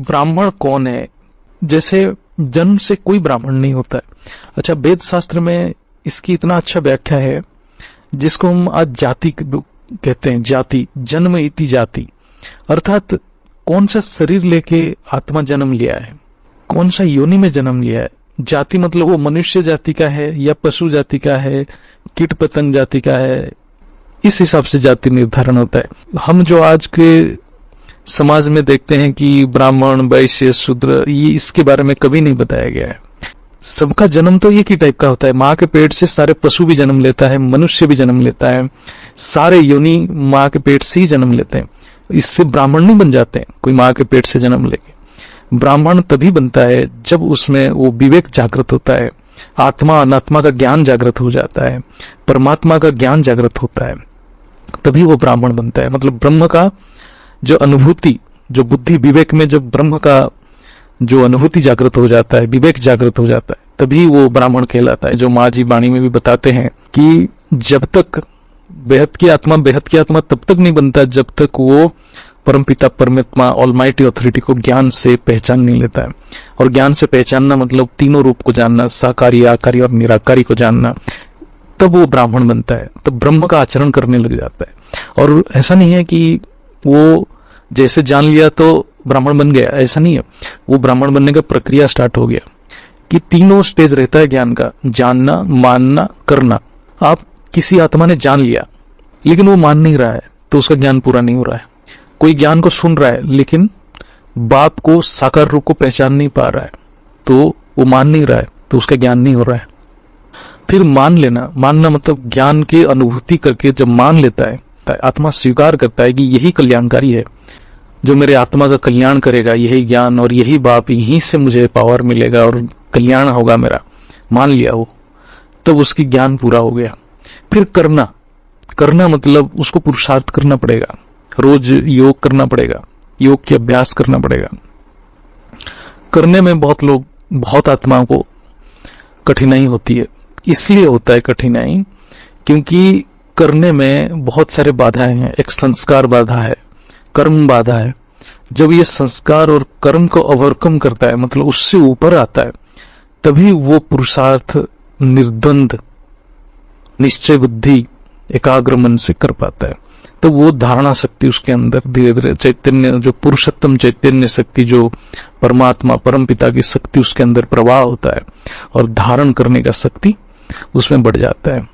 ब्राह्मण कौन है? जैसे जन्म से कोई ब्राह्मण नहीं होता है। अच्छा, वेद शास्त्र में इसकी इतना अच्छा व्याख्या है, जिसको हम आज जाति कहते हैं। जाति, जन्म इति जाति, अर्थात कौन सा शरीर लेके आत्मा जन्म लिया है, कौन सा योनि में जन्म लिया है। जाति मतलब वो मनुष्य जाति का है या पशु जाति का है, कीट पतंग जाति का है, इस हिसाब से जाति निर्धारण होता है। हम जो आज के समाज में देखते हैं कि ब्राह्मण, वैश्य, शूद्र, ये इसके बारे में कभी नहीं बताया गया है। सबका जन्म तो एक ही टाइप का होता है। माँ के पेट से सारे पशु भी जन्म लेता है, मनुष्य भी जन्म लेता है, सारे योनि माँ के पेट से ही जन्म लेते हैं। इससे ब्राह्मण नहीं बन जाते हैं कोई माँ के पेट से जन्म लेके। ब्राह्मण तभी बनता है जब उसमें वो विवेक जागृत होता है, आत्मा अनात्मा का ज्ञान जागृत हो जाता है, परमात्मा का ज्ञान जागृत होता है, तभी वो ब्राह्मण बनता है। मतलब ब्रह्म का जो अनुभूति, जो बुद्धि विवेक में जब ब्रह्म का जो अनुभूति जागृत हो जाता है, विवेक जागृत हो जाता है, तभी वो ब्राह्मण कहलाता है। जो माँ जी वाणी में भी बताते हैं कि जब तक बेहद की आत्मा तब तक नहीं बनता जब तक वो परमपिता परमात्मा ऑलमाइटी अथॉरिटी को ज्ञान से पहचान नहीं लेता है। और ज्ञान से पहचानना मतलब तीनों रूप को जानना, साकारी, आकारी और निराकारी को जानना, तब वो ब्राह्मण बनता है, तब ब्रह्म का आचरण करने लग जाता है। और ऐसा नहीं है कि वो जैसे जान लिया तो ब्राह्मण बन गया, ऐसा नहीं है। वो ब्राह्मण बनने का प्रक्रिया स्टार्ट हो गया कि तीनों स्टेज रहता है ज्ञान का, जानना, मानना, करना। आप किसी आत्मा ने जान लिया लेकिन वो मान नहीं रहा है तो उसका ज्ञान पूरा नहीं हो रहा है। कोई ज्ञान को सुन रहा है लेकिन बाप को, साकार रूप को पहचान नहीं पा रहा है तो वो मान नहीं रहा है तो उसका ज्ञान नहीं हो रहा है। फिर मान लेना, मानना मतलब ज्ञान की अनुभूति करके जब मान लेता है, आत्मा स्वीकार करता है कि यही कल्याणकारी है, जो मेरे आत्मा का कल्याण करेगा, यही ज्ञान और यही बाप, यहीं से मुझे पावर मिलेगा और कल्याण होगा मेरा, मान लिया वो, तब उसकी ज्ञान पूरा हो गया। फिर करना मतलब उसको पुरुषार्थ करना पड़ेगा, रोज योग करना पड़ेगा, योग की अभ्यास करना पड़ेगा। करने में बहुत आत्माओं को कठिनाई होती है। इसलिए होता है कठिनाई क्योंकि करने में बहुत सारे बाधाएं हैं। एक संस्कार बाधा है, कर्म बाधा है। जब ये संस्कार और कर्म को ओवरकम करता है, मतलब उससे ऊपर आता है, तभी वो पुरुषार्थ निर्द्वंद, निश्चय बुद्धि, एकाग्र मन से कर पाता है। तो वो धारणा शक्ति उसके अंदर धीरे धीरे चैतन्य, जो पुरुषोत्तम चैतन्य शक्ति, जो परमात्मा परमपिता की शक्ति उसके अंदर प्रवाह होता है और धारण करने का शक्ति उसमें बढ़ जाता है।